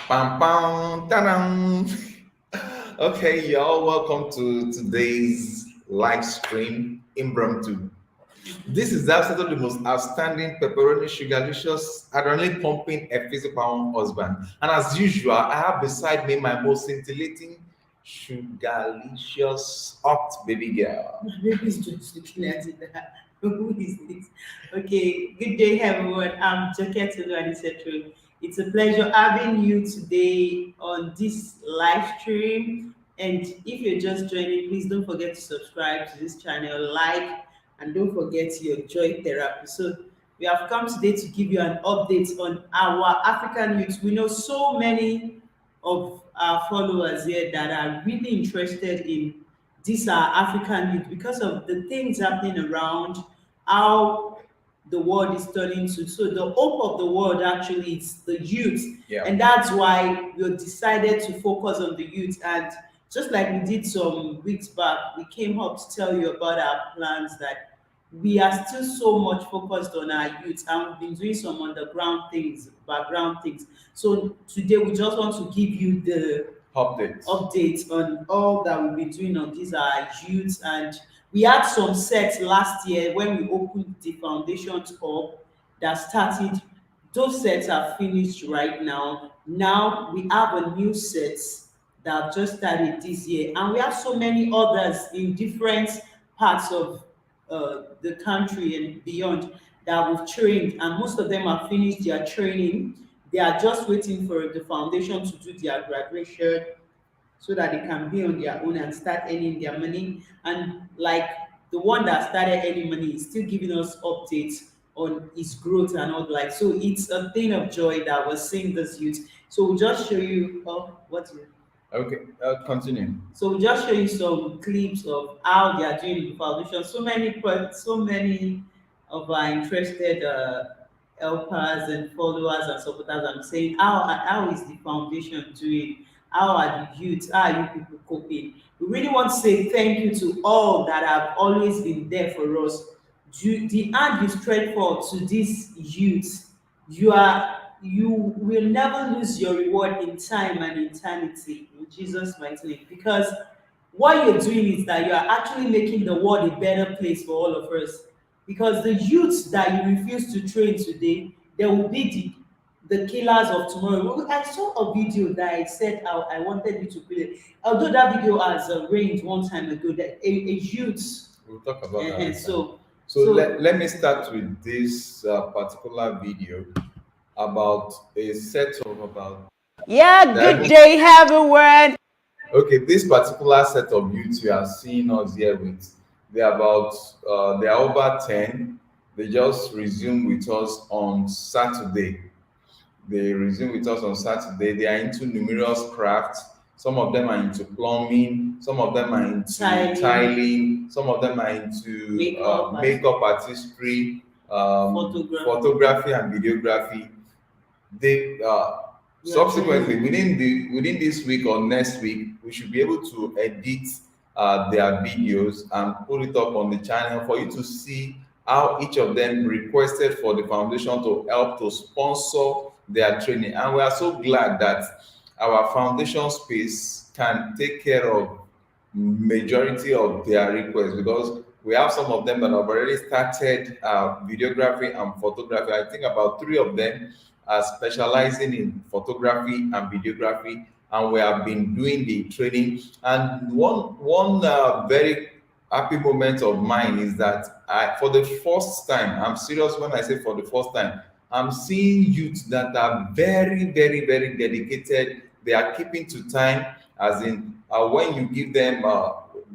Pam pam ta-dam. Okay, y'all, welcome to today's live stream impromptu. This is absolutely the most outstanding pepperoni sugarlicious adrenaline pumping a physical husband. And as usual, I have beside me my most scintillating sugarlicious hot baby girl. My baby's just looking at it. Who is this? Okay, good day, everyone. I'm Joket Oluwanisetro. It's a pleasure having you today on this live stream. And if you're just joining, please don't forget to subscribe to this channel, like, and don't forget your joy therapy. So, we have come today to give you an update on our African youth. We know so many of our followers here that are really interested in these are African youth because of the things happening around, how the world is turning to. So the hope of the world actually is the youth, Yeah. and that's why we decided to focus on the youth. And just like we did some weeks back, we came up to tell you about our plans that we are still so much focused on our youth, and we've been doing some underground things, background things. So today we just want to give you the Updates. updates on all that we've been doing on these our youths. And we had some sets last year when we opened the foundations up that started. Those sets are finished right now. Now we have a new set that have just started this year, and we have so many others in different parts of the country and beyond that we've trained, and most of them have finished their training. They are just waiting for the foundation to do their graduation so that they can be on their own and start earning their money. And like the one that started earning money is still giving us updates on his growth and all like. So it's a thing of joy that we're seeing this youth. So we'll just show you what you Okay, continue. so we'll just show you some clips of how they are doing the foundation. So many of our interested helpers and followers and supporters. I'm saying, how is the foundation doing? How are the youth? How are you people coping? We really want to say thank you to all that have always been there for us. The hand you stretch forth to these youths, you will never lose your reward in time and eternity in Jesus' mighty name. Because what you're doing is that you are actually making the world a better place for all of us. Because the youths that you refuse to train today, they will be the killers of tomorrow. I saw a video that I said I wanted you to play. Although that video has reigned one time ago, that a youth. We'll talk about that later. So So let me start with this particular video about a set of about. yeah, good That, day, everyone. okay, this particular set of youths you are seeing us here with, they are over 10. They just resumed with us on Saturday. They resume with us on Saturday. They are into numerous crafts. Some of them are into plumbing. Some of them are into tiling. Some of them are into makeup artistry, photography and videography. They subsequently within this week or next week, we should be able to edit their videos and put it up on the channel for you to see how each of them requested for the foundation to help to sponsor their training. And we are so glad that our foundation space can take care of majority of their requests, because we have some of them that have already started videography and photography. I think about three of them are specializing in photography and videography, and we have been doing the training. And one very happy moment of mine is that for the first time, I'm serious when I say for the first time, I'm seeing youth that are very, very, very dedicated. They are keeping to time, as in when you give them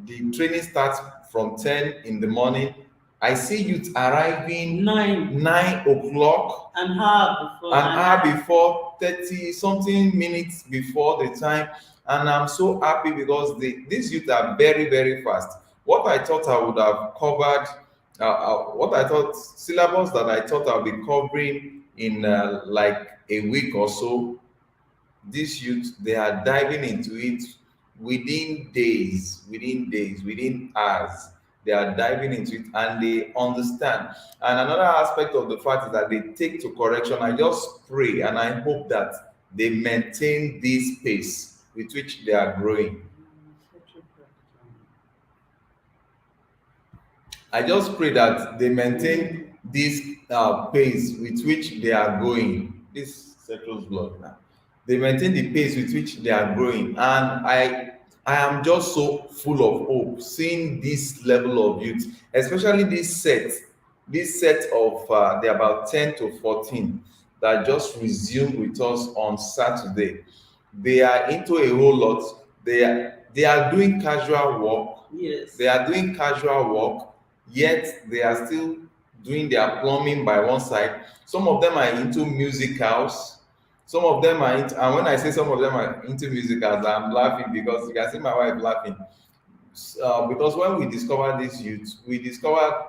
the training starts from 10 in the morning. I see youth arriving 9 o'clock, an hour before, 30 something minutes before the time. And I'm so happy because these youth are very, very fast. What I thought I would have covered, what I thought syllabus that I thought I'll be covering in like a week or so, these youth, they are diving into it within hours. They are diving into it and they understand. And another aspect of the fact is that they take to correction. I just pray and I hope that they maintain this pace with which they are growing. I just pray that they maintain this pace with which they are growing. This settles blood now. They maintain the pace with which they are growing, and I am just so full of hope seeing this level of youth, especially this set of they're about 10 to 14 that just resumed with us on Saturday. They are into a whole lot. They are doing casual work. Yes. They are doing casual work, yet they are still doing their plumbing by one side. Some of them are into musicals. Some of them are into, and when I say some of them are into musicals, I'm laughing because you can see my wife laughing. Because when we discovered this youth, we discovered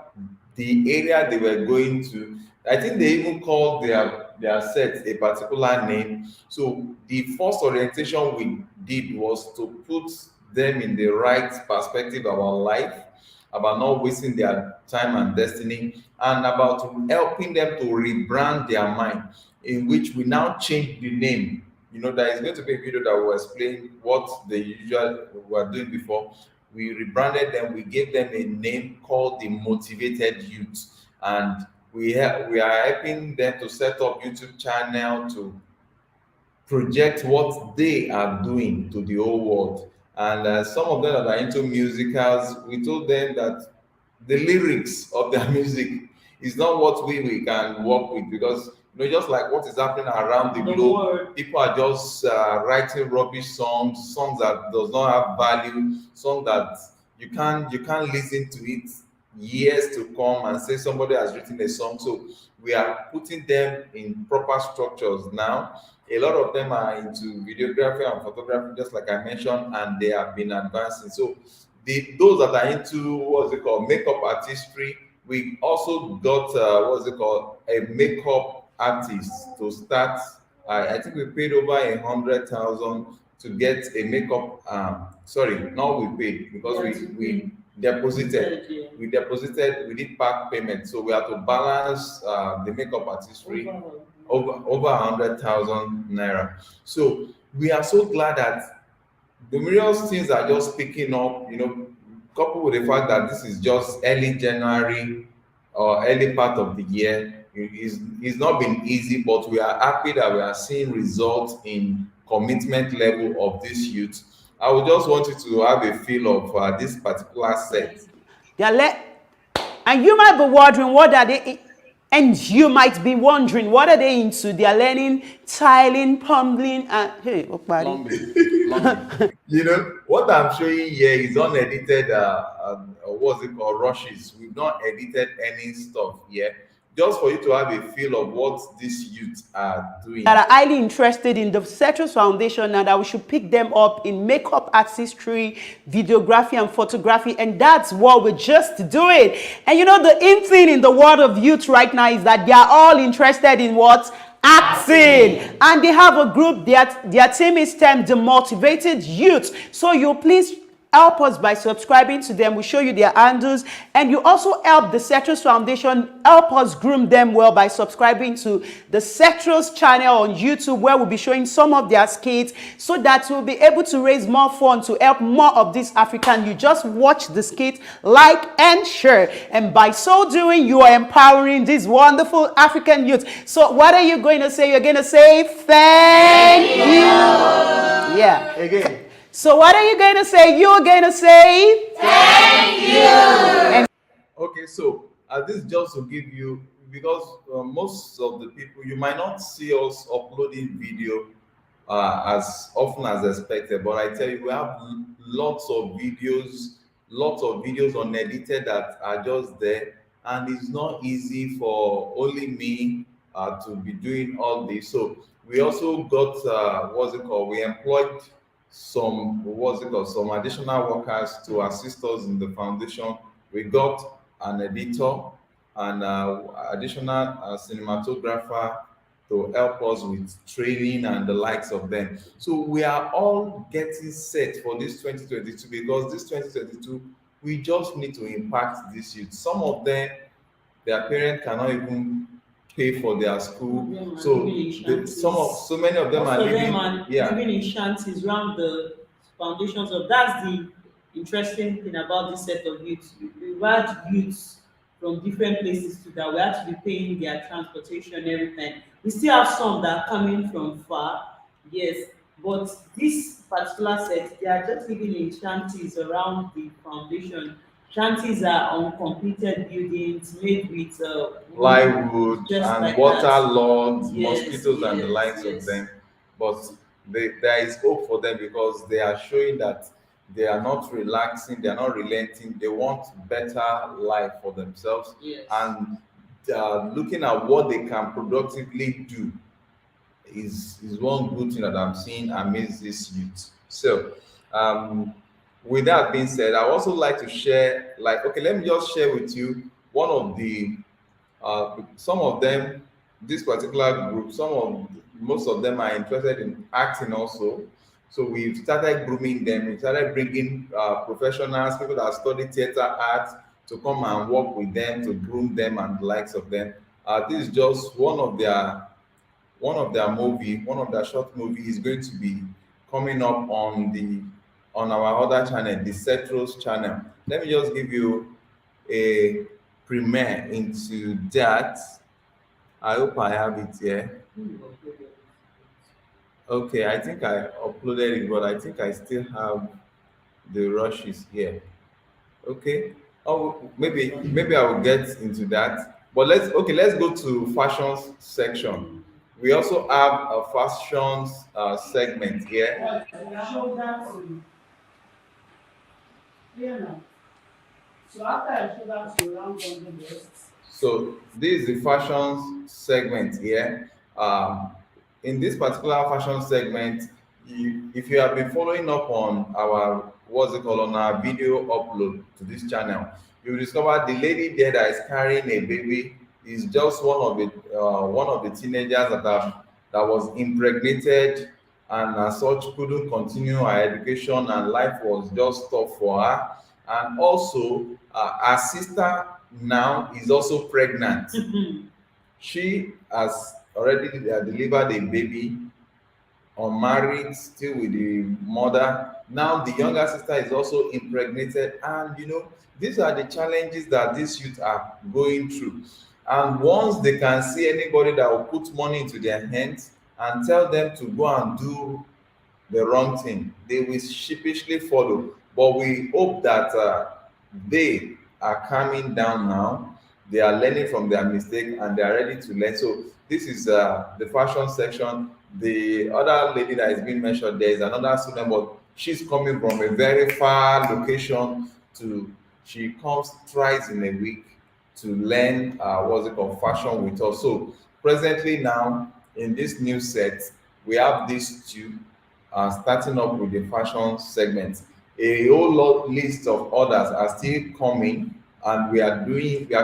the area they were going to. I think they even called their set a particular name. So the first orientation we did was to put them in the right perspective about life, about not wasting their time and destiny, and about helping them to rebrand their mind, in which we now change the name. There is going to be a video that will explain what they usually were doing before. We rebranded them, we gave them a name called the Motivated Youth, and we are helping them to set up YouTube channel to project what they are doing to the whole world. And some of them that are into musicals, we told them that the lyrics of their music is not what we can work with, because just like what is happening around the globe, word. people are just writing rubbish songs that does not have value, songs that you can't listen to it years to come and say somebody has written a song. So we are putting them in proper structures now. A lot of them are into videography and photography, just like I mentioned, and they have been advancing. So those that are into what's it called, makeup artistry, we also got what's it called, a makeup artist to start. I think we paid over 100,000 to get a makeup. Sorry, not we paid, because we deposited. We did back payment, so we have to balance the makeup artistry over 100,000 naira. So we are so glad that the various things are just picking up, coupled with the fact that this is just early January or early part of the year. It's not been easy, but we are happy that we are seeing results in commitment level of this youth. I would just want you to have a feel of this particular set. And you might be wondering what are they, and you might be wondering what are they into. They are learning tiling, plumbing, and hey, What I'm showing here is unedited. What's it called? Rushes. We've not edited any stuff here, just for you to have a feel of what these youths are doing. That are highly interested in the Setros Foundation, and that we should pick them up in makeup artistry, videography, and photography, and that's what we're just doing. And the in thing in the world of youth right now is that they are all interested in what? Acting. And they have a group, their team is termed the Motivated Youth. So you please help us by subscribing to them. We show you their handles, and you also help the Setros Foundation help us groom them well by subscribing to the Setros channel on YouTube, where we'll be showing some of their skits, so that we'll be able to raise more funds to help more of these African. You just watch the skit, like and share, and by so doing, you are empowering these wonderful African youth. So what are you going to say? You're going to say thank you. Yeah. Again. So what are you going to say? You're going to say thank you. Okay, so this is just to give you, because most of the people, you might not see us uploading video as often as expected, but I tell you, we have lots of videos unedited that are just there, and it's not easy for only me to be doing all this. So we also got we employed some additional workers to assist us in the foundation. We got an editor and additional cinematographer to help us with training and the likes of them. So we are all getting set for this 2022, because this 2022 we just need to impact this youth. Some of them, their parents cannot even pay for their school. So so many of them Most are of living, them are living in shanties around the foundations of. That's the interesting thing about this set of youths. We had youths from different places too that we have to be paying their transportation every time. We still have some that are coming from far, yes, but this particular set, they are just living in shanties around the foundation. Shanties are uncompleted buildings made with wood, plywood just and like that. waterlogged, Yes, mosquitoes and the yes, likes of yes. them. But there is hope for them because they are showing that they are not relaxing, they are not relenting, they want better life for themselves, Yes. and looking at what they can productively do is one good thing that I'm seeing amidst this youth. So, with that being said, I also like to share, like, okay, let me just share with you one of the some of them, this particular group, most of them are interested in acting also. So we've started grooming them. We started bringing professionals, people that study theater art, to come and work with them, to groom them and the likes of them. This is just one of their short movie is going to be coming up on our other channel, the Cetros channel. Let me just give you a premiere into that. I hope I have it here. Okay, I think I uploaded it, but I think I still have the rushes here. Okay. Oh, maybe I will get into that. But let's go to fashions section. We also have a fashions segment here. Show that to So after I show that to round on the best. So this is the fashion segment here. In this particular fashion segment, if you have been following up on our what's it called on our video upload to this channel, you will discover the lady there that is carrying a baby is just one of the teenagers that was impregnated and as such couldn't continue her education and life was just tough for her. And also, her sister now is also pregnant. She has already delivered a baby, unmarried, still with the mother. Now the younger sister is also impregnated, and these are the challenges that these youth are going through. And once they can see anybody that will put money into their hands and tell them to go and do the wrong thing, they will sheepishly follow. But we hope that they are calming down now. They are learning from their mistake and they are ready to learn. So this is the fashion section. The other lady that is being mentioned there is another student, but she's coming from a very far location to. She comes thrice in a week to learn what's it called fashion with us. So presently now in this new set, we have these two starting up with the fashion segment. A whole lot list of others are still coming, and we are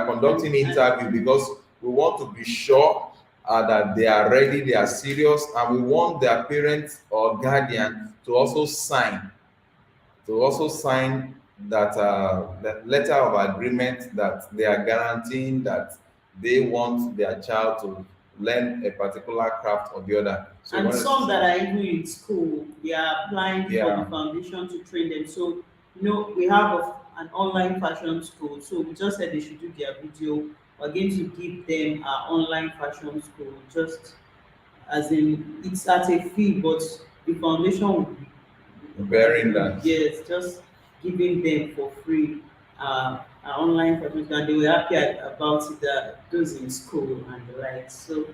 conducting interview because we want to be sure that they are ready, they are serious, and we want their parents or guardian to also sign that letter of agreement that they are guaranteeing that they want their child to learn a particular craft or the other. So And when some that are even in school, they are applying for Yeah. the foundation to train them. So, we have an online fashion school. So we just said they should do their video. We're going to give them our online fashion school, just as in it's at a fee, but the foundation will be bearing that. yes, just giving them for free our online fashion school, and they were happy about it. Those in school and the like. So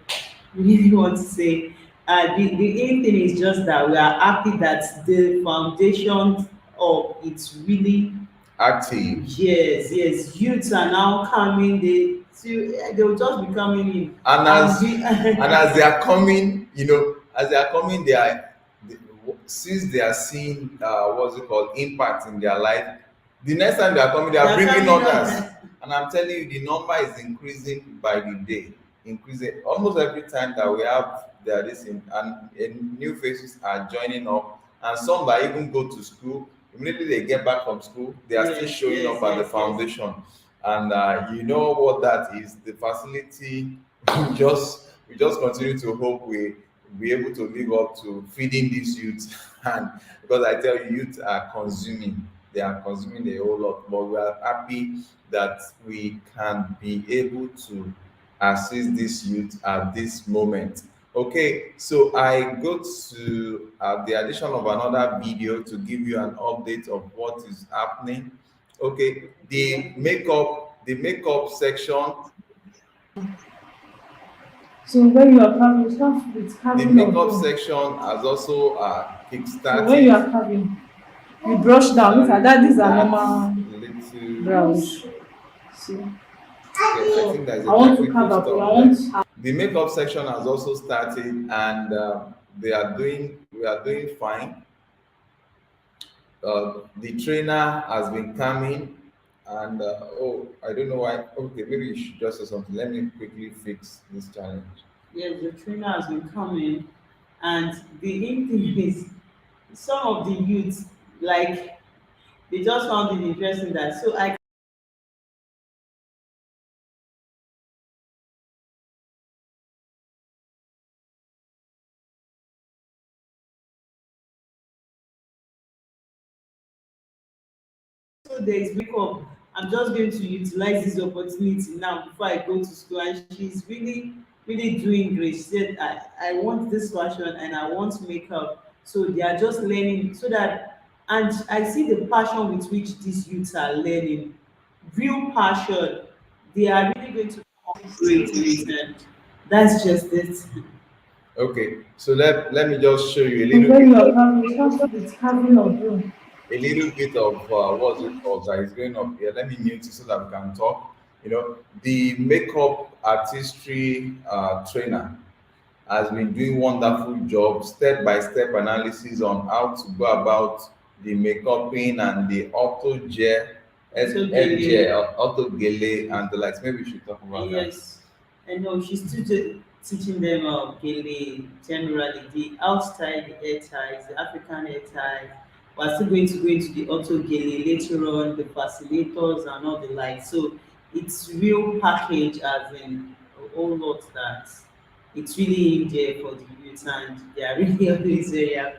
we really want to say the main thing is just that we are happy that the foundation of it's really Active. yes youths are now coming. They will just be coming in And as we- and as they are coming, as they are coming, they, since they are seeing what's it called impact in their life. The next time they are coming, they are They are bringing coming others, on. and I'm telling you, the number is increasing by the day, increasing almost every time that we have this in, and new faces are joining up, and some that even go to school. Immediately they get back from school, they are still Yes, showing yes, up at the yes, yes. foundation. And you know what that is, the facility we just continue to hope we be able to live up to feeding these youth. And because I tell you, youth are consuming, they are consuming a whole lot, but we are happy that we can be able to assist this youth at this moment. Okay, so I go to the addition of another video to give you an update of what is happening. Okay, the makeup section. So when you are carving, start with The carving of makeup brown. section has also So when you kickstarted. are carving, you brush down. Look at that. These are That's normal little. browns. See, Okay, I think there's I a want to technical carve up. I stuff want there. The makeup section has also started, and we are doing fine. The trainer has been coming, and oh, I don't know why. Okay, maybe you should just say something. Let me quickly fix this challenge. Yes, the trainer has been coming, and the in thing is some of the youths like they just found it interesting that so I so there is makeup. I'm just going to utilize this opportunity now before I go to school. And she's really, really doing great. She said, I want this fashion and I want makeup. So they are just learning so that, and I see the passion with which these youths are learning. Real passion. They are really going to become great in it. And that's just it. Okay, so let me just show you so when you are carving, start with carving of brown. a little bit of what's it called that is going up here. Let me mute it so that we can talk. The makeup artistry trainer has been doing wonderful job, step by step analysis on how to go about the makeuping and the auto gel, So head they gel, auto gele, and the likes. Maybe we should talk about that. yes, I know she's still teaching them Gele generally, the outside the hair ties, the African hair ties. We're still going to go into the auto Gele later on, the fascinators and all the like. So it's real package as in a whole lot that it's really in there for the youth and they are really always very happy.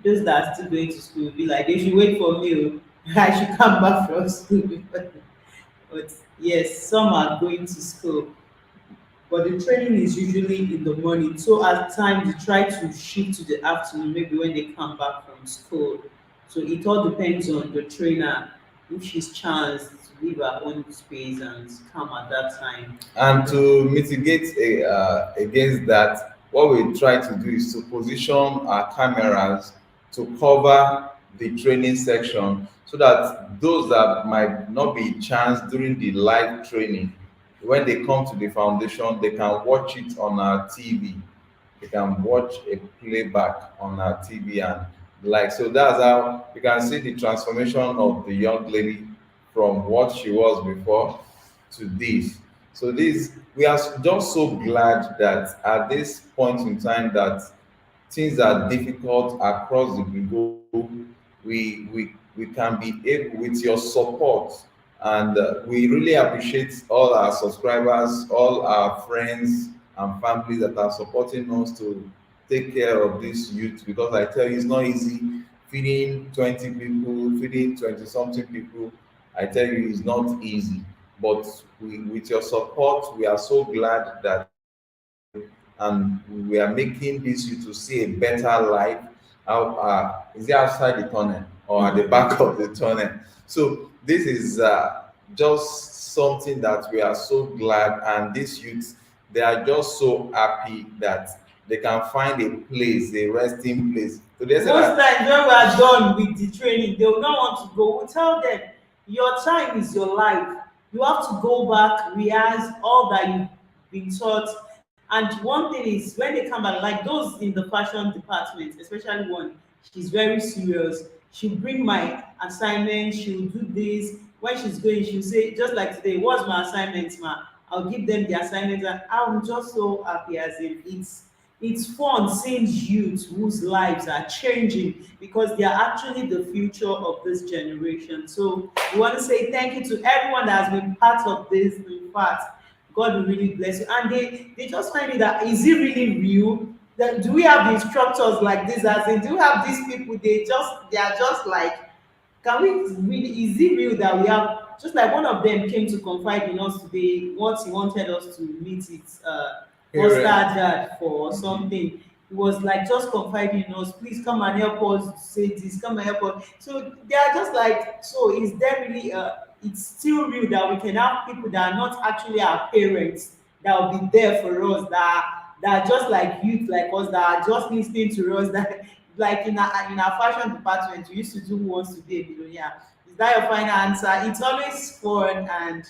Those that are still going to school will be like, they should wait for me. Oh. I should come back from school. But yes, some are going to school, but the training is usually in the morning. So at times they try to shift to the afternoon, maybe when they come back from school. So it all depends on the trainer if she's chance to leave her own space and come at that time. And to mitigate against that, what we try to do is to position our cameras to cover the training section so that those that might not be chance during the live training, when they come to the foundation, they can watch it on our TV. They can watch a playback on our TV and like so that's how you can see the transformation of the young lady from what she was before to this. So this we are just so glad that at this point in time that things are difficult across the globe, we can be able with your support, and we really appreciate all our subscribers, all our friends and families that are supporting us to take care of this youth, because I tell you it's not easy feeding 20 people, feeding 20 something people. I tell you it's not easy, but with your support we are so glad that and we are making this you to see a better life. How is it outside the tunnel or at the back of the tunnel? So this is just something that we are so glad, and these youths they are just so happy that they can find a place, a resting place. So they say Most that times when we are done with the training, they will not want to go. We tell them, your time is your life. You have to go back, rehearse all that you've been taught. And one thing is, when they come back, like those in the fashion department, especially one, she's very serious. She'll bring my assignment, she'll do this. When she's going, she'll say, just like today, what's my assignment, ma? I'll give them the assignment, and I'm just so happy as if it's fun seeing youth whose lives are changing because they are actually the future of this generation. So we want to say thank you to everyone that has been part of this. In fact, God will really bless you. And they just find it that, is it really real? That, do we have the instructors like this? As in, do we have these people? They are just like, can we really, is it real that we have, just like one of them came to confide in us today what he wanted us to meet his foster Parent. dad for something. It was like just confiding in us, please come and help us say this, come and help us. So they are just like, so is there really it's still real that we can have people that are not actually our parents that will be there for us, that are just like youth like us, that are just listening to us, that like in our fashion department we used to do Who Wants to Be a Millionaire. Is that your final answer? It's always fun, and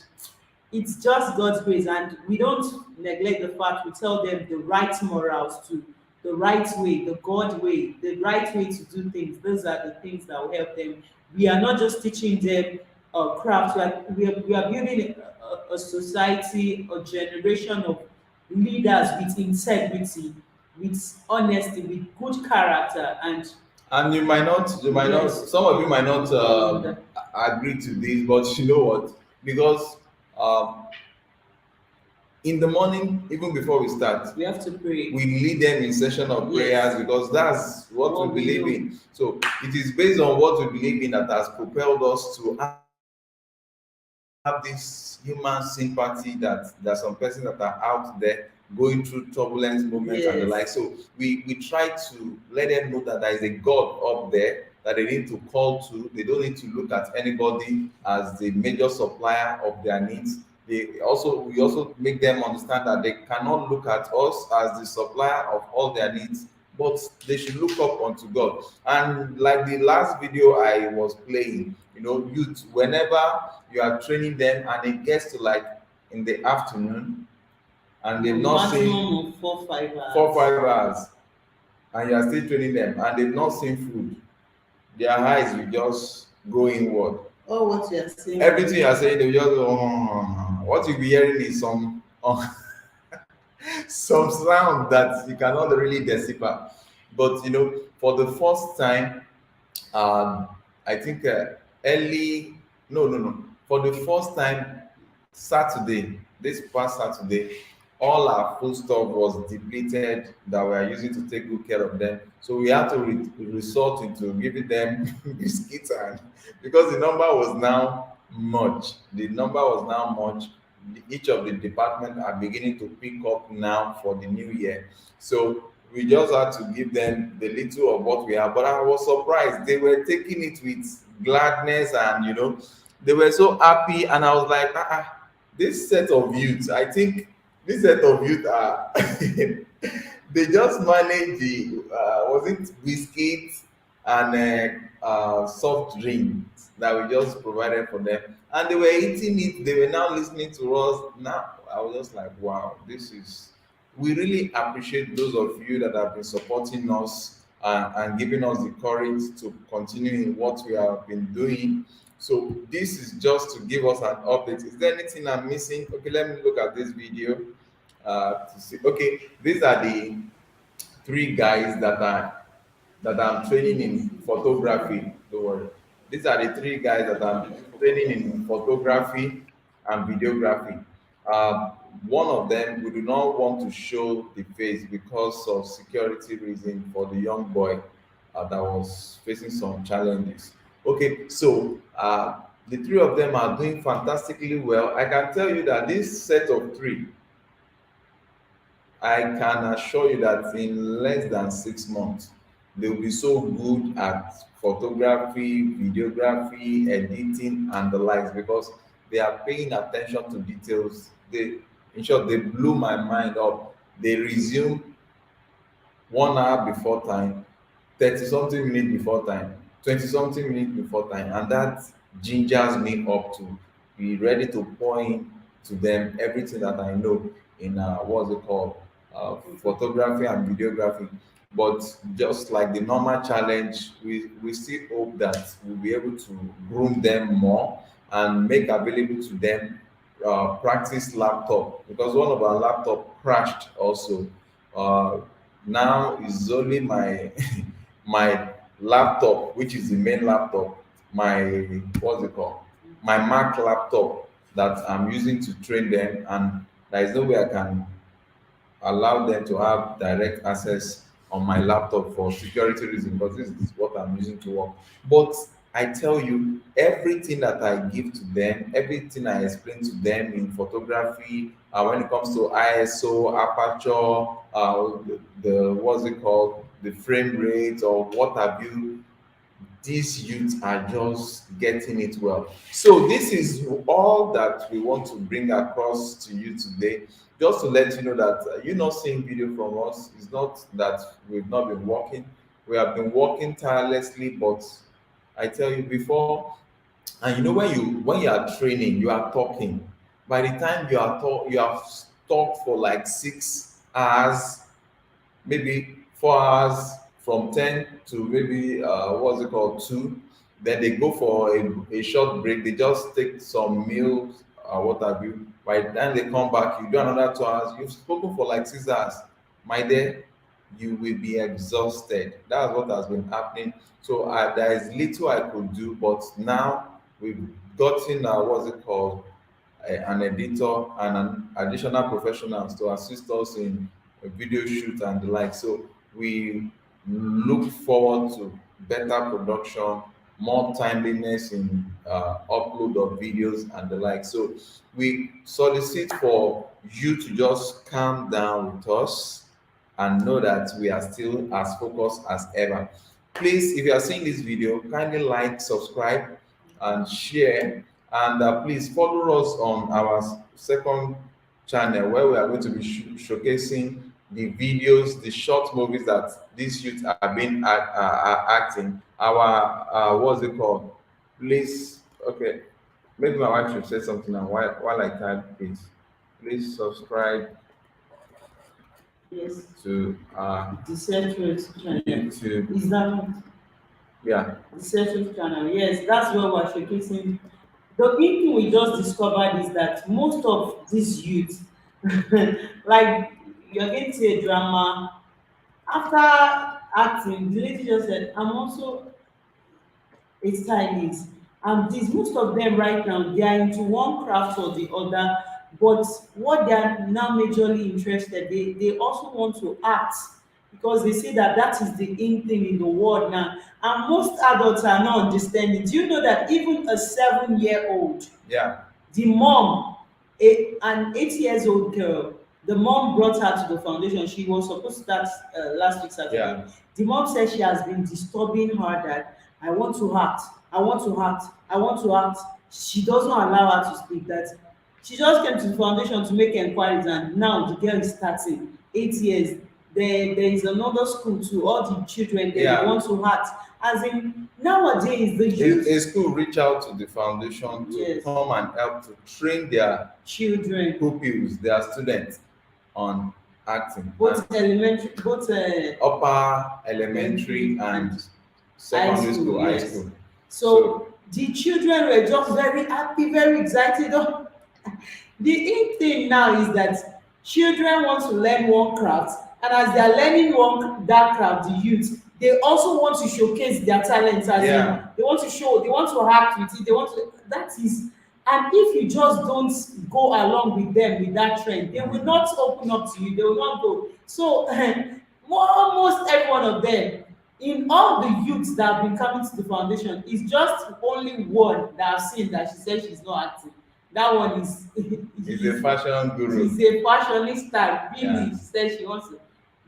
it's just God's grace, and we don't neglect the fact we tell them the right morals, to the right way, the God way, the right way to do things. Those are the things that will help them. We are not just teaching them crafts. We are building a society, a generation of leaders with integrity, with honesty, with good character, and And you might not, yes, some of you might not and agree to this, but you know what? Because um, in the morning, even before we start, we have to pray. we lead them in session of prayers Yes, because that's what what we we believe know. in. So it is based on what we believe in that has propelled us to have this human sympathy that there's some persons that are out there going through turbulence moments and the like. Yes, So we try to let them know that there is a God up there that they need to call to. They don't need to look at anybody as the major supplier of their needs. We also make them understand that they cannot look at us as the supplier of all their needs, but they should look up unto God. And like the last video I was playing, youth, whenever you are training them and it gets to like in the afternoon and they've not seen maximum of 4 5 four, hours. 5 hours and you are still training them and they've not seen food, their eyes will just go inward. All what you are saying will Everything you are be saying, they will just go, "Oh." What you'll be hearing is some sound that you cannot really decipher. But for the first time, I think early, no, no, no, for the first time, Saturday, this past Saturday, all our food stuff was depleted that we are using to take good care of them. So we had to resort into giving them biscuits, and because the number was now much, each of the department are beginning to pick up now for the new year. So we just had to give them the little of what we have. But I was surprised. They were taking it with gladness, and they were so happy. And I was like, this set of youth, I think this set of youth are they just manage the was it biscuits and soft drinks that we just provided for them, and they were eating it. They were now listening to us. Now I was just like, wow, this is, we really appreciate those of you that have been supporting us and giving us the courage to continue in what we have been doing. So this is just to give us an update. Is there anything I'm missing? Okay, let me look at this video to see. Okay, these are the three guys that I'm training in photography. Don't worry. These are the three guys that I'm training in photography and videography. Um, One of them, we do not want to show the face because of security reason for the young boy that was facing some challenges. Okay, so the three of them are doing fantastically well. I can tell you that this set of three, I can assure you that in less than 6 months, they'll be so good at photography, videography, editing, and the likes because they are paying attention to details. In short, they blew my mind up. They resume 1 hour before time, 30 something minutes before time, 20 something minutes before time, and that gingers me up to be ready to pour in to them everything that I know in what's it called, photography and videography. But just like the normal challenge, we still hope that we'll be able to groom them more and make available to them practice laptop, because one of our laptop crashed also. uh, Now is only my my laptop, which is the main laptop, my, what's it called, my Mac laptop that I'm using to train them, and There is no way I can allow them to have direct access on my laptop for security reasons, because this is what I'm using to work. But I tell you, everything that I give to them, everything I explain to them in photography, when it comes to ISO, aperture, the what's it called, the frame rate, or what have you, these youths are just getting it well. So this is all that we want to bring across to you today, just to let you know that you're not seeing video from us. It's not that we've not been working. We have been working tirelessly, but I tell you before, and you know, when you are training, you are talking. By the time you have talked for like 6 hours, maybe 4 hours, from 10 to maybe what's it called, 2. Then they go for a short break. They just take some meals, what have you. By the time they come back, you do another 2 hours. You've spoken for like 6 hours. My dear, you will be exhausted. That's what has been happening. So there is little I could do, but now we've gotten what's it called, an editor and an additional professionals to assist us in a video shoot and the like. So we look forward to better production, more timeliness in upload of videos and the like. So we solicit for you to just calm down with us and know that we are still as focused as ever. Please, if you are seeing this video, kindly like, subscribe, and share. And please follow us on our second channel, where we are going to be showcasing the videos, the short movies that these youth are being are acting. Our what's it called? Please, okay. Maybe my wife should say something now while I type this. Please subscribe Yes, to the Central channel. YouTube. Is that not Yeah, the Central channel? Yes, that's where we're showcasing. The big thing we just discovered is that most of these youth, like you're going to see a drama, after acting, the lady just said, I'm also a stylist. And this, most of them right now, they are into one craft or the other. But what they are now majorly interested, they also want to act, because they say that that is the in thing in the world now. And most adults are not understanding. Do you know that even a 7-year-old, yeah, the mom, an 8 years old girl, the mom brought her to the foundation. She was supposed to start last week Saturday. yeah. The mom said she has been disturbing her that I want to act, I want to act, I want to act. She doesn't allow her to speak. That she just came to the foundation to make inquiries, and now the girl is starting 8 years. There is another school too. All the children they Yeah. want to act. As in nowadays, the youth A school reach out to the foundation to Yes. come and help to train their children, pupils, their students on acting. both elementary, both Upper elementary and secondary school, school, high yes. school. so the children were just very happy, very excited. The in thing now is that children want to learn one craft, and as they are learning that craft, the youth, they also want to showcase their talents. As Yeah. in, they want to show, they want to act with it, they want to. That is, and if you just don't go along with them with that trend, they will not open up to you. They will not go. So almost every one of them, in all the youths that have been coming to the foundation, is just only one that I've seen that she said she's not acting. That one is He's a fashion guru. she's a fashionista. Really, Yeah. she said she wants to.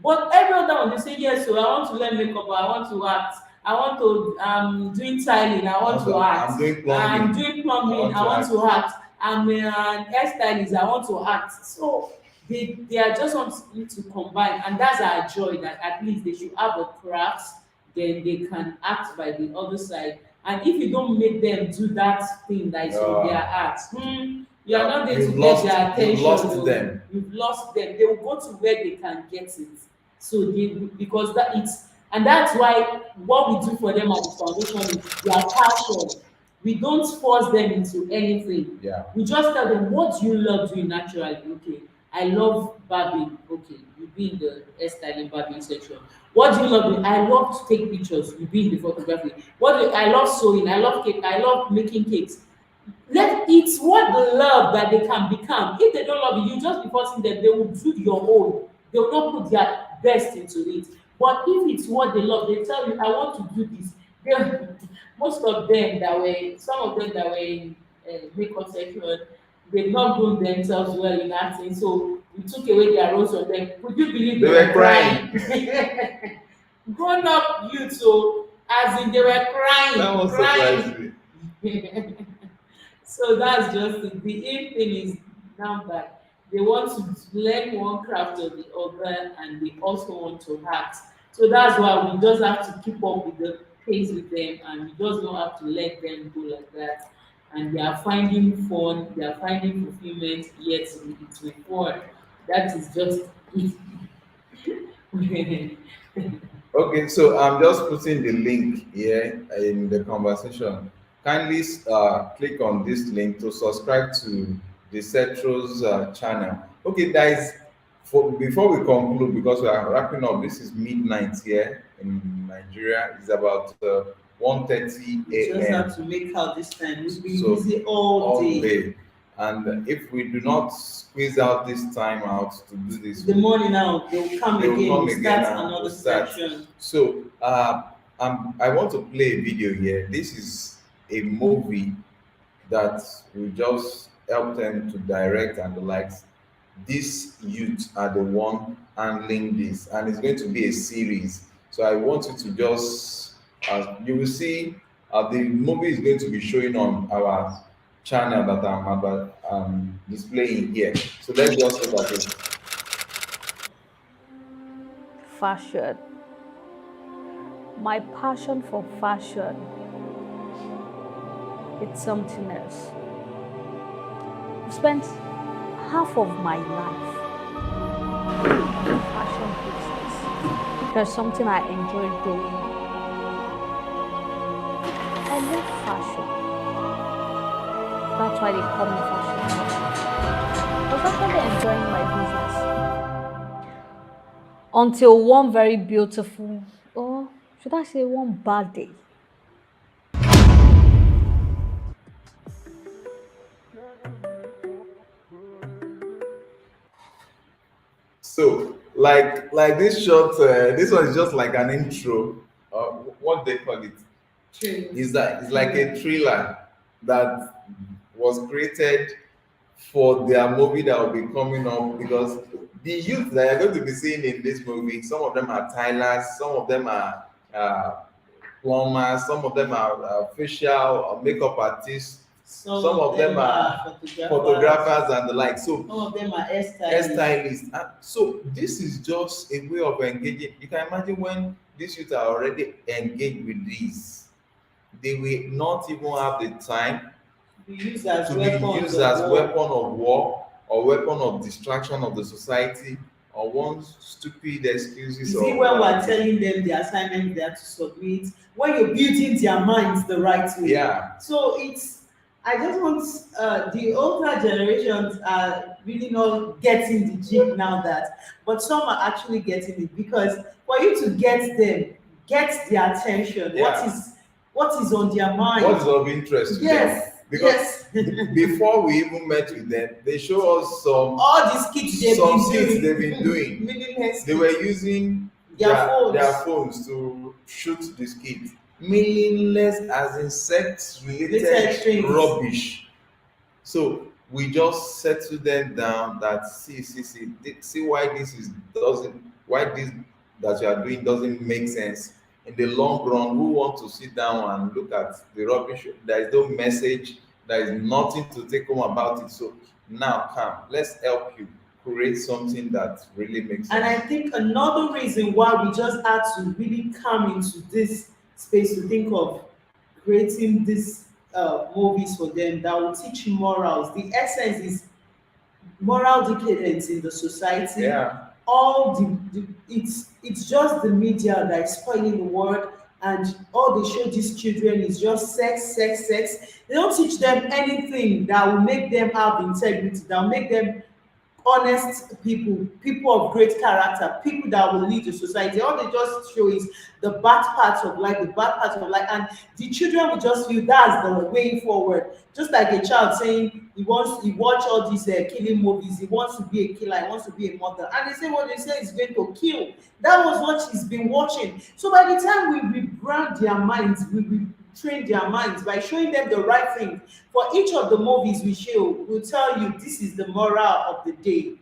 But every other one, they say yes. So I want to learn makeup. I want to act. I want to doing tiling. I want to act. I'm doing plumbing. I'm doing plumbing. I want to act. I'm an hairstylist. I want to act. So they are just wanting to combine, and that's our joy. That at least they should have a craft, then they can act by the other side. And if you don't make them do that thing that is in their art, you are not going to You've get lost- their attention. you've lost oh. them. You've lost them. They will go to where they can get it. So because that it's, and that's why what we do for them at the foundation is their passion. We don't force them into anything. Yeah. We just tell them, what do you love doing naturally? Okay, I love barbing. Okay, you be in the hairstyling barbing section. What do you love doing? I love to take pictures. You be in the photography. I love sewing. I love cake. I love making cakes. It's what the love that they can become. If they don't love you, you just be forcing them, they will do your own. They will not put their best into it. But if it's what they love, they tell you, I want to do this. They, most of them that were, some of them that were in makeup section, they've not grown themselves well in acting. So we took away their roles from them. Would you believe They were crying. Grown up youth, so as in they were crying, That was crying. surprising. So that's just it. The aim thing is now that they want to learn one craft or the other, and they also want to act. So that's why we just have to keep up with the pace with them, and we just don't have to let them go like that. And they are finding fun, they are finding fulfillment, yet it's with fun. That is just it. Okay, so I'm just putting the link here in the conversation. Kindly click on this link to subscribe to the Cetro's channel. Okay, guys, before we conclude, because we are wrapping up, this is midnight here in Nigeria. It's about 1:30 We just a.m. have to make out this time. We've been So, busy all all day. day. And if we do not squeeze out this time out to do this, The morning now, they'll come They will again, come we'll again start and another we'll start. section. So I want to play a video here. This is a movie that we just help them to direct and the likes. These youth are the one handling this, and it's going to be a series. So I want you to just, you will see, the movie is going to be showing on our channel that I'm about displaying here. So let's just look at it. Fashion. My passion for fashion, it's something else. I've spent half of my life in the fashion business. There's something I enjoy doing. I love fashion. That's why they call me fashion. I was actually enjoying my business until one very beautiful, or should I say one bad day. So, like this short, this one is just like an intro. What they call it is that it's like a thriller that was created for their movie that will be coming up, because the youth that you're going to be seeing in this movie, some of them are tilers, some of them are plumbers, some of them are facial or makeup artists, some of them are photographers and the like. So Some of them are hairstylists. And so this is just a way of engaging. You can imagine when these youth are already engaged with this, they will not even have the time be used as to be weapons used of as war. weapon of war or weapon of distraction of the society, or one stupid excuses. You see, when we're telling them the assignment they have to submit, when you're building their minds the right way. Yeah, So I just want the older generations are really not getting the jig now that, but some are actually getting it, because for you to get them, get their attention, Yeah. what is on their mind? what is of interest to Yes, them? Because yes. before we even met with them, they show us some All these kids they've some been skits doing, they've been doing. meaningless. They were using their phones to shoot the skit. Meaningless, as in sex Related related things. rubbish. So we just settle them down that see why this is doesn't why this that you are doing doesn't make sense. In the long run, who want to sit down and look at the rubbish? There is no message, there is nothing to take home about it. So now come, let's help you create something that really makes sense. And I think another reason why we just had to really come into this space to think of creating these movies for them that will teach morals. The essence is moral decadence in the society. Yeah. All it's just the media that is spoiling the world, and all they show these children is just sex, sex, sex. They don't teach them anything that will make them have integrity, that will make them honest people, people of great character, people that will lead the society. All they just show is the bad parts of life, the bad parts of life, and the children will just feel that's the way forward. Just like a child saying he watch all these killing movies, he wants to be a killer, he wants to be a mother, and they say what they say is going to kill. That was what he's been watching. So by the time we rebrand their minds, we train their minds by showing them the right thing. For each of the movies we show, we'll tell you this is the moral of the day.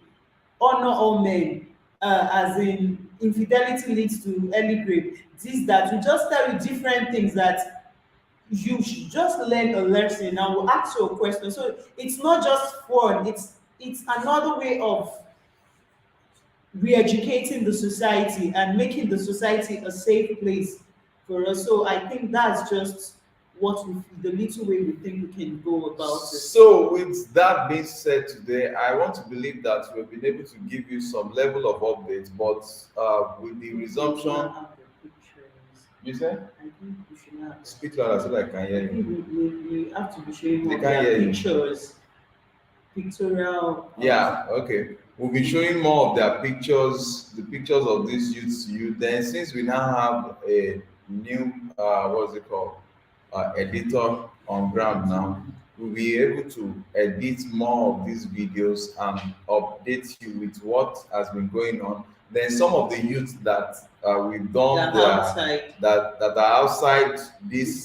Honor all men, as in infidelity leads to early grave. This, that, we just tell you different things that you should just learn a lesson and we'll ask you a question. So it's not just fun, it's another way of re-educating the society and making the society a safe place for us. So I think that's just the little way we think we can go about it. So, with that being said today, I want to believe that we've been able to give you some level of updates, but with the resumption, you said? I think we should have. Speak louder so that I can hear I think you. we have to be showing They more can't hear their you. pictures, pictorial. Yeah, okay. We'll be showing more of their pictures, the pictures of these youths to you. Then, since we now have a new, what's it called, editor on ground now, we'll be able to edit more of these videos and update you with what has been going on. Then some of the youths that we've done that are outside this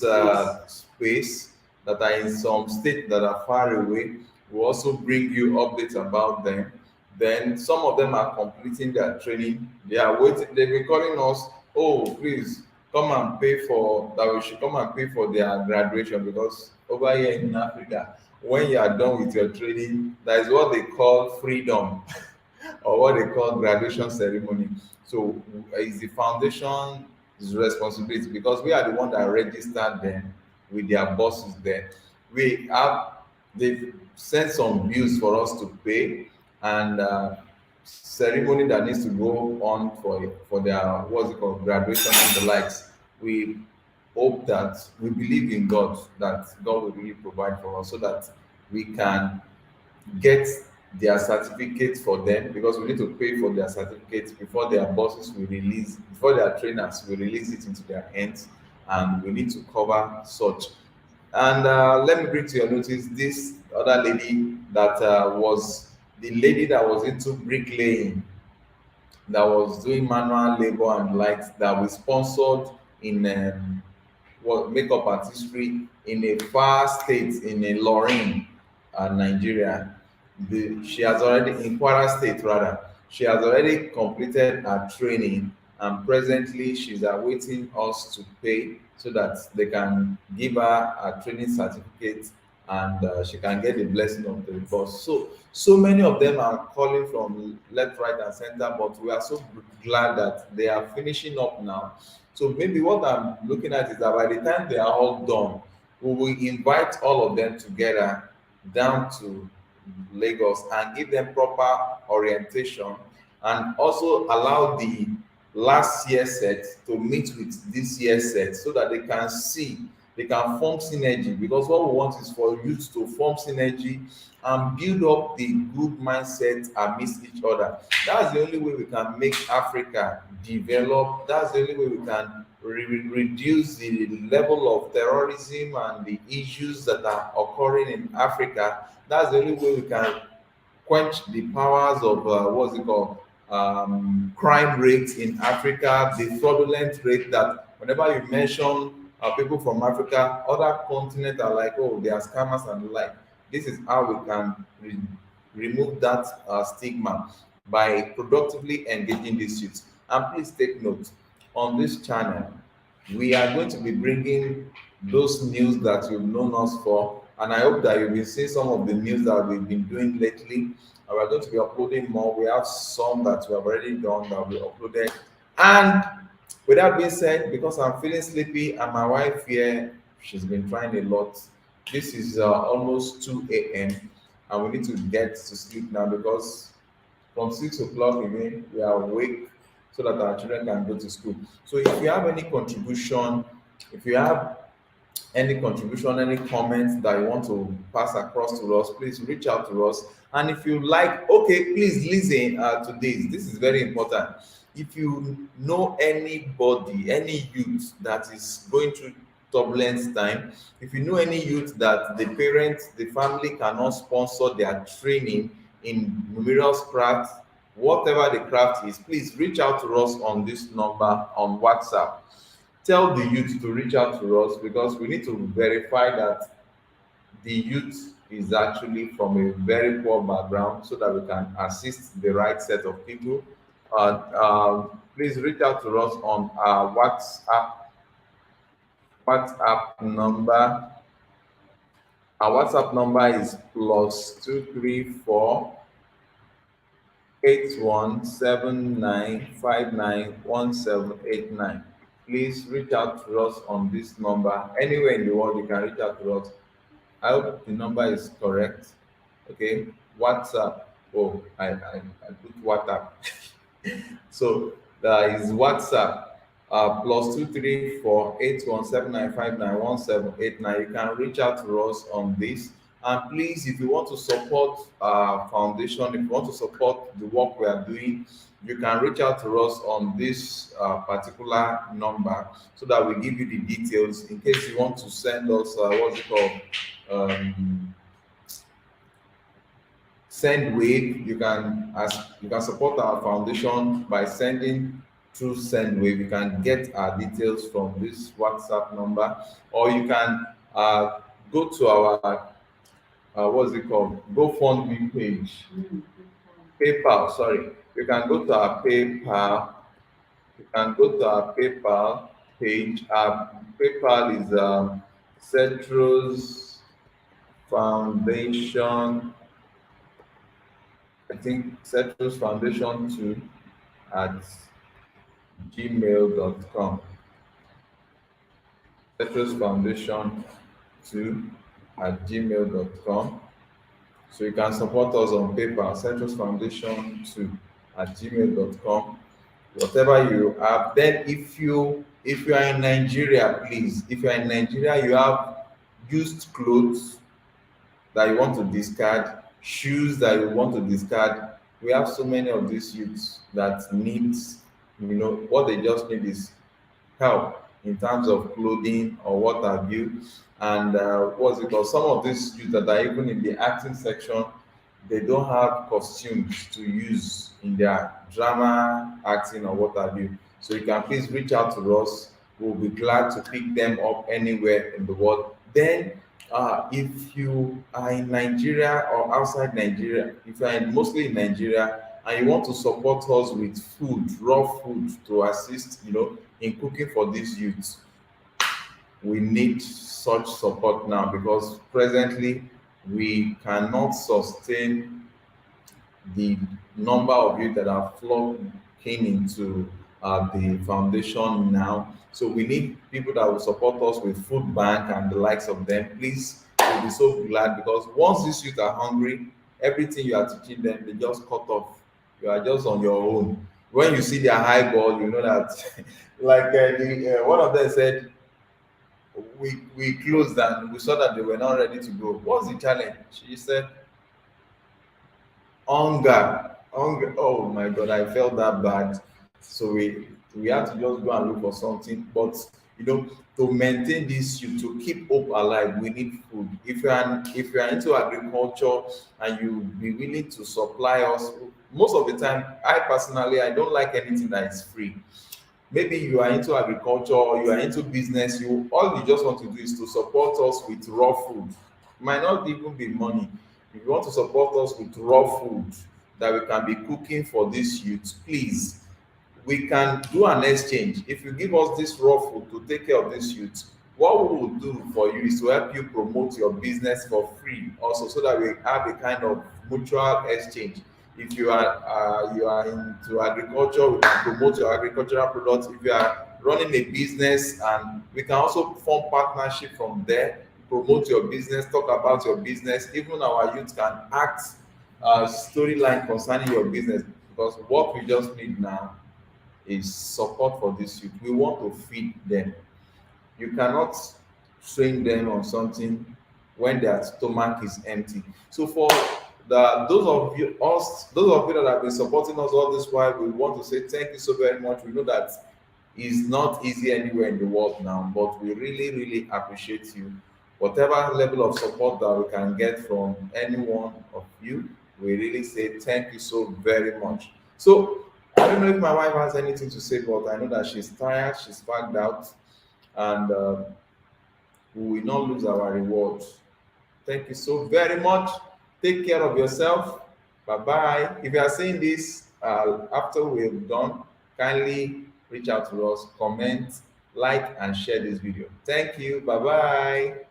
space, that are in some state that are far away, we'll also bring you updates about them. Then some of them are completing their training. They are waiting. They've been calling us, oh, please come and pay for that. We should come and pay for their graduation, because over here in Africa, when you are done with your training, that is what they call freedom or what they call graduation ceremony. So it's the foundation's responsibility, because we are the one that registered them with their bosses there. They've sent some bills for us to pay, and ceremony that needs to go on for their, what's it called, graduation and the likes. We hope that, we believe in God, that God will really provide for us so that we can get their certificates for them, because we need to pay for their certificates before their bosses will release, before their trainers will release it into their hands, and we need to cover such. And let me bring to your notice this other lady that was the lady that was into bricklaying, that was doing manual labor and likes, that we sponsored in makeup artistry in a far state, in Lorraine, Nigeria. She has already, in Kwara State rather, she has already completed her training, and presently she's awaiting us to pay so that they can give her a training certificate, and she can get the blessing of the boss. So many of them are calling from left, right, and center, but we are so glad that they are finishing up now. So maybe what I'm looking at is that by the time they are all done, we will invite all of them together down to Lagos and give them proper orientation, and also allow the last year set to meet with this year set, so that they can see, they can form synergy. Because what we want is for youth to form synergy and build up the good mindset amidst each other. That's the only way we can make Africa develop. That's the only way we can reduce the level of terrorism and the issues that are occurring in Africa. That's the only way we can quench the powers of what's it called, crime rate in Africa, the fraudulent rate that whenever you mention people from Africa, other continents are like, oh, they are scammers and the like. This is how we can remove that stigma, by productively engaging these youths. And please take note, on this channel, we are going to be bringing those news that you've known us for, and I hope that you've been seeing some of the news that we've been doing lately. And we're going to be uploading more. We have some that we have already done that we uploaded. And with that being said, because I'm feeling sleepy and my wife here, she's been trying a lot. This is almost 2 a.m. and we need to get to sleep now, because from 6 o'clock again, we are awake so that our children can go to school. So if you have any contribution, if you have any contribution, any comments that you want to pass across to us, please reach out to us. And if you like, okay, please listen to this. This is very important. If you know anybody, any youth that is going through turbulent time, if you know any youth that the parents, the family cannot sponsor their training in numerous crafts, whatever the craft is, please reach out to us on this number on WhatsApp. Tell the youth to reach out to us because we need to verify that the youth is actually from a very poor background so that we can assist the right set of people. Please reach out to us on our WhatsApp number. Our WhatsApp number is +234 8179591789. Please reach out to us on this number. Anywhere in the world, you can reach out to us. I hope the number is correct. Okay, WhatsApp. Oh, I put WhatsApp. So that is WhatsApp. +234 8179591789. You can reach out to us on this. And please, if you want to support our foundation, if you want to support the work we are doing, you can reach out to us on this particular number so that we give you the details in case you want to send us what's it called, Sendwave. You can support our foundation by sending through Sendwave. You can get our details from this WhatsApp number, or you can go to our what's it called, GoFundMe page. PayPal, sorry. You can go to our PayPal. You can go to our PayPal page. Our PayPal is Cetros Foundation. I think Cetros Foundation 2 at gmail.com. Cetros Foundation 2 at gmail.com. So you can support us on PayPal, Cetros Foundation 2 at gmail.com. Whatever you have. Then if you are in Nigeria, please, if you are in Nigeria, you have used clothes that you want to discard, shoes that you want to discard. We have so many of these youths that needs, what they just need is help in terms of clothing or what have you. And what's it called? Some of these youth that are even in the acting section, they don't have costumes to use in their drama, acting, or what have you. So you can please reach out to us. We'll be glad to pick them up anywhere in the world. Then, if you are in Nigeria or outside Nigeria, if you are mostly in Nigeria and you want to support us with food, raw food to assist, in cooking for these youths, we need such support now because presently we cannot sustain the number of youth that are flocking into the foundation now. So we need people that will support us with food bank and the likes of them. Please, we'll be so glad because once these youth are hungry, everything you are teaching them, they just cut off. You are just on your own. When you see their high ball, you know that like one of them said, we closed and we saw that they were not ready to go. What's the challenge? She said, hunger. Oh my God, I felt that bad. So we had to just go and look for something. But to maintain this, to keep hope alive, we need food. If you are into agriculture and you be willing to supply us, most of the time, I personally don't like anything that is free. Maybe you are into agriculture or you are into business, all you just want to do is to support us with raw food. It might not even be money. If you want to support us with raw food that we can be cooking for these youths, please, we can do an exchange. If you give us this raw food to take care of these youths, what we will do for you is to help you promote your business for free also, so that we have a kind of mutual exchange. If you are into agriculture, we can promote your agricultural products. If you are running a business, and we can also form partnership from there, promote your business, talk about your business. Even our youth can act storyline concerning your business, because what we just need now is support for this youth. We want to feed them. You cannot train them on something when their stomach is empty. So for those of you that have been supporting us all this while, we want to say thank you so very much. We know that it's not easy anywhere in the world now, but we really appreciate you. Whatever level of support that we can get from any one of you, we really say thank you so very much. So I don't know if my wife has anything to say, but I know that she's tired, she's fagged out, and we will not lose our rewards. Thank you so very much. Take care of yourself. Bye bye. If you are seeing this after we've done, kindly reach out to us, comment, like, and share this video. Thank you. Bye bye.